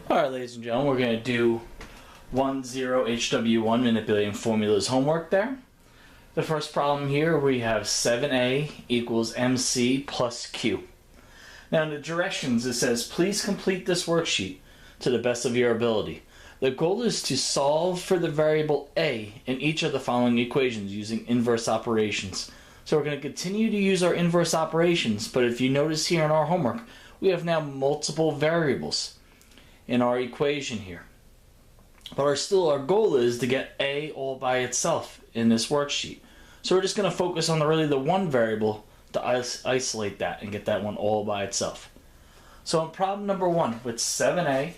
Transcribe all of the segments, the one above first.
Alright, ladies and gentlemen, we're going to do 10HW1 manipulating formulas homework there. The first problem here, we have 7a equals mc plus q. Now in the directions it says, please complete this worksheet to the best of your ability. The goal is to solve for the variable a in each of the following equations using inverse operations. So we're going to continue to use our inverse operations, but if you notice here in our homework, we have now multiple variables in our equation here. But our goal is to get a all by itself in this worksheet. So we're just going to focus on the one variable to isolate that and get that one all by itself. So in problem number 1, with 7a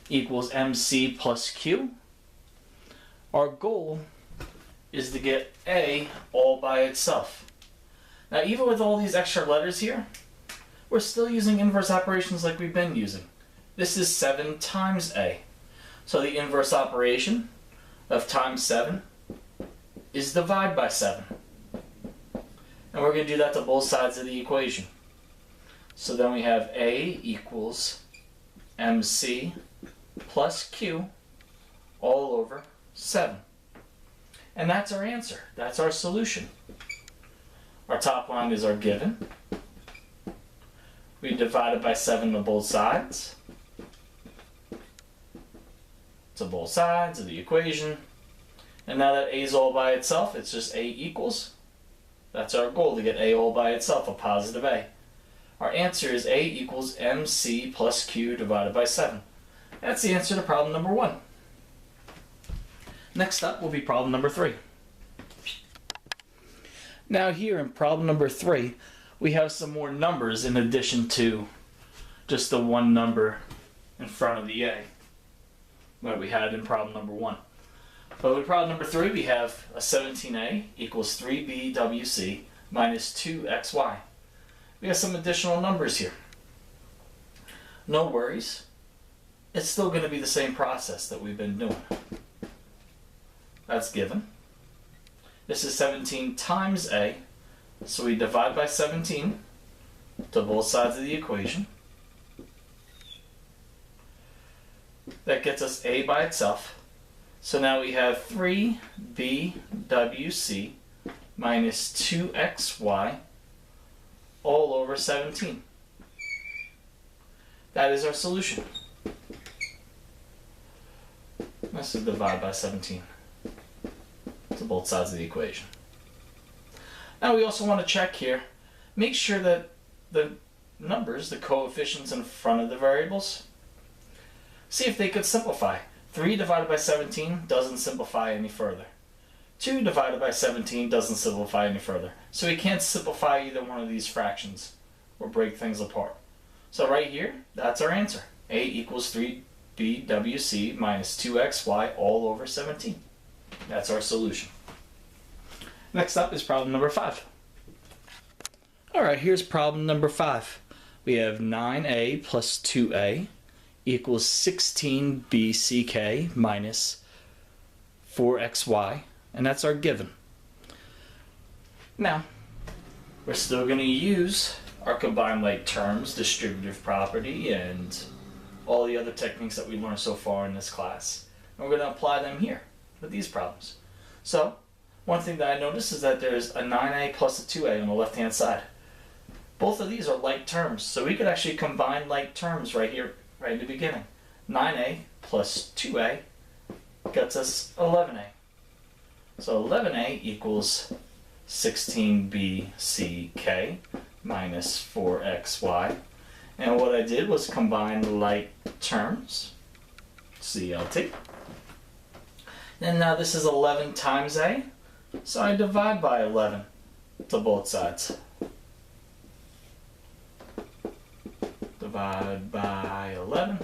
equals mc plus q, our goal is to get a all by itself. Now even with all these extra letters here, we're still using inverse operations like we've been using. This is 7 times a. So the inverse operation of times 7 is divide by 7. And we're going to do that to both sides of the equation. So then we have a equals mc plus q all over 7. And that's our answer. That's our solution. Our top line is our given. We divided by 7 to both sides. To both sides of the equation. And now that a is all by itself, it's just a equals. That's our goal, to get a all by itself, a positive a. Our answer is a equals mc plus q divided by 7. That's the answer to problem number 1. Next up will be problem number 3. Now here in problem number 3, we have some more numbers in addition to just the one number in front of the a, what we had in problem number 1. But with problem number 3, we have a 17a equals 3bwc minus 2xy. We have some additional numbers here. No worries. It's still going to be the same process that we've been doing. That's given. This is 17 times a, so we divide by 17 to both sides of the equation. That gets us a by itself. So now we have 3bwc minus 2xy all over 17. That is our solution. Let's divide by 17 to both sides of the equation. Now we also want to check here, make sure that the numbers, the coefficients in front of the variables, see if they could simplify. 3 divided by 17 doesn't simplify any further. 2 divided by 17 doesn't simplify any further. So we can't simplify either one of these fractions or break things apart. So right here, that's our answer. A equals 3bwc minus 2xy all over 17. That's our solution. Next up is problem number 5. Alright, here's problem number 5. We have 9a plus 2a equals 16bck minus 4xy, and that's our given. Now, we're still going to use our combined like terms, distributive property, and all the other techniques that we learned so far in this class. And we're going to apply them here with these problems. So, one thing that I noticed is that there's a 9a plus a 2a on the left-hand side. Both of these are like terms, so we could actually combine like terms right here, right in the beginning. 9a plus 2a gets us 11a. So 11a equals 16bck minus 4xy. And what I did was combine like terms, CLT. And now this is 11 times a, so I divide by 11 to both sides. Divide by 11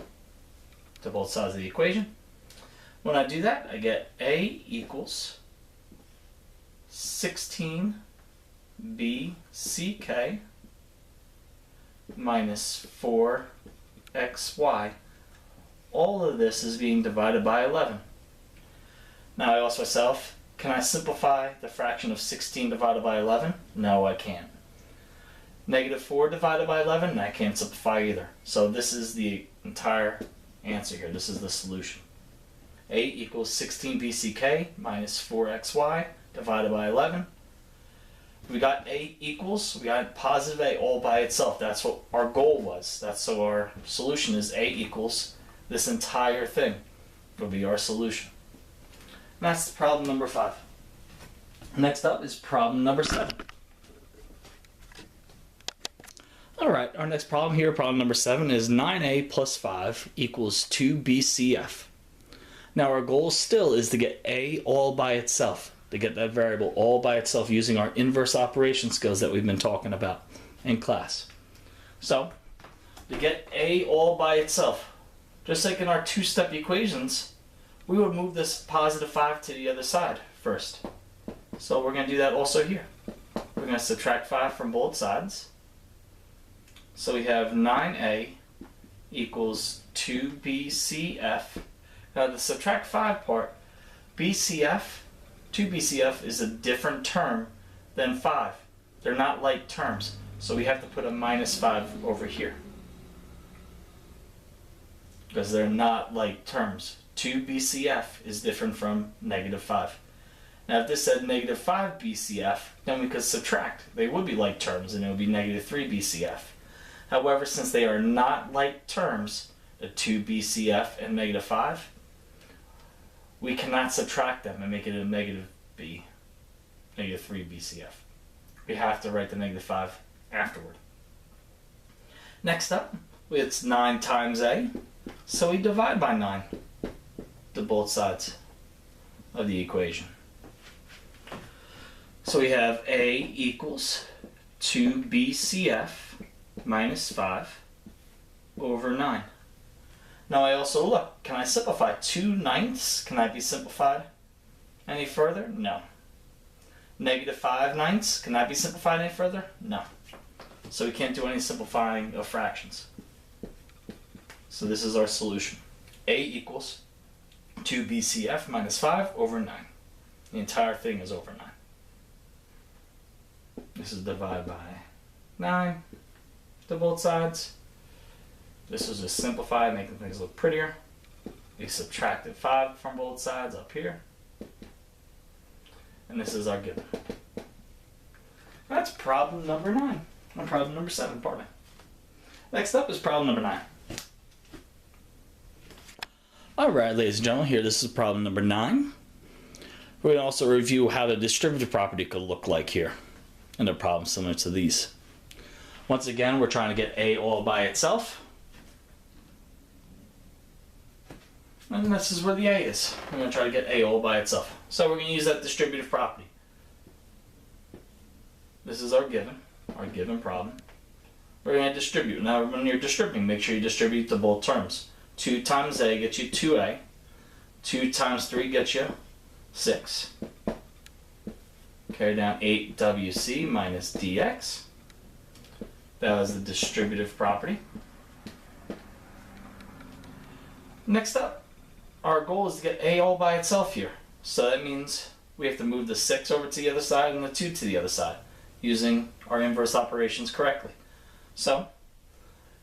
to both sides of the equation. When I do that, I get a equals 16bck minus 4xy. All of this is being divided by 11. Now I ask myself, can I simplify the fraction of 16 divided by 11? No, I can't. Negative 4 divided by 11, and I can't simplify either. So this is the entire answer here. This is the solution. A equals 16bck minus 4xy divided by 11. We got A equals, we got positive A all by itself. That's what our goal was. So our solution is A equals this entire thing will be our solution. And that's problem number 5. Next up is problem number 7. Alright, our next problem here, problem number 7, is 9a plus 5 equals 2bcf. Now our goal still is to get A all by itself, to get that variable all by itself using our inverse operation skills that we've been talking about in class. So, to get A all by itself, just like in our two-step equations, we would move this positive 5 to the other side first. So we're going to do that also here. We're going to subtract 5 from both sides. So we have 9a equals 2bcf. Now the subtract 5 part, BCF, 2bcf is a different term than 5. They're not like terms. So we have to put a minus 5 over here, because they're not like terms. 2bcf is different from negative 5. Now if this said negative 5 BCF, then we could subtract. They would be like terms, and it would be negative 3 BCF. However, since they are not like terms, the 2 BCF and negative 5, we cannot subtract them and make it a negative B, negative 3 BCF. We have to write the negative 5 afterward. Next up, it's 9 times A, so we divide by 9 to both sides of the equation. So we have A equals 2 BCF minus 5 over 9. Now I also look, can I simplify 2/9? Can I be simplified any further? No. Negative 5/9? Can that be simplified any further? No. So we can't do any simplifying of fractions. So this is our solution. A equals 2 BCF minus 5 over 9. The entire thing is over 9. This is divided by 9 to both sides. This was just simplified, making things look prettier. We subtracted 5 from both sides up here. And this is our given. That's problem number 9. Or problem number 7, pardon me. Next up is problem number 9. Alright, ladies and gentlemen, here this is problem number 9. We're going to also review how the distributive property could look like here in a problem similar to these. Once again, we're trying to get A all by itself. And this is where the A is. We're going to try to get A all by itself. So we're going to use that distributive property. This is our given problem. We're going to distribute. Now when you're distributing, make sure you distribute to both terms. 2 times A gets you 2A. 2 times 3 gets you 6. Carry down 8WC minus DX. That was the distributive property. Next up, our goal is to get A all by itself here. So that means we have to move the 6 over to the other side and the 2 to the other side using our inverse operations correctly. So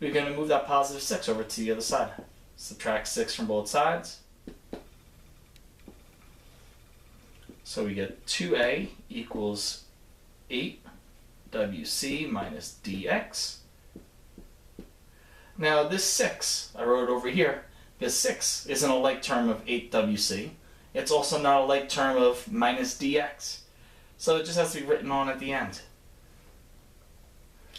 we're going to move that positive 6 over to the other side. Subtract 6 from both sides. So we get 2A equals 8WC minus DX. Now this 6, I wrote over here, this 6 isn't a like term of 8WC. It's also not a like term of minus DX. So it just has to be written on at the end.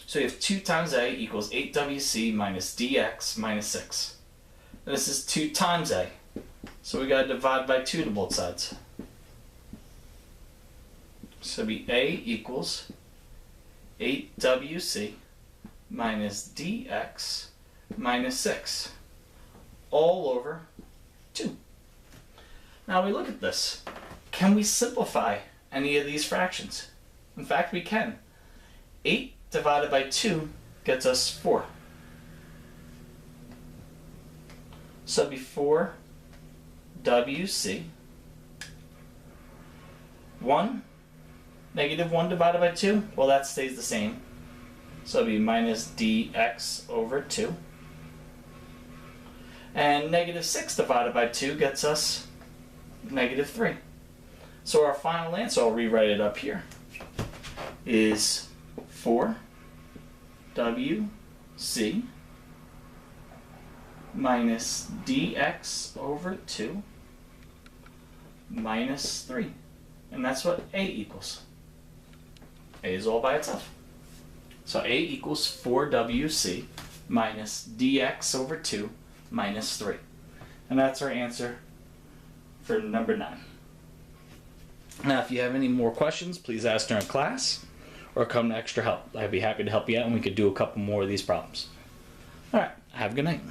So we have 2 times A equals 8WC minus DX minus 6. And this is 2 times A. So we got to divide by 2 to both sides. So it'll be A equals 8WC minus DX minus 6 all over 2. Now we look at this. Can we simplify any of these fractions? In fact, we can. 8 divided by 2 gets us 4. So it'll be 4WC. 1. Negative 1 divided by 2, well that stays the same. So it'll be minus dx over 2. And negative 6 divided by 2 gets us negative 3. So our final answer, I'll rewrite it up here, is 4wc minus dx over 2 minus 3. And that's what A equals. A is all by itself. So A equals 4wc minus dx over 2 minus 3. And that's our answer for number 9. Now, if you have any more questions, please ask during class or come to Extra Help. I'd be happy to help you out and we could do a couple more of these problems. All right, have a good night.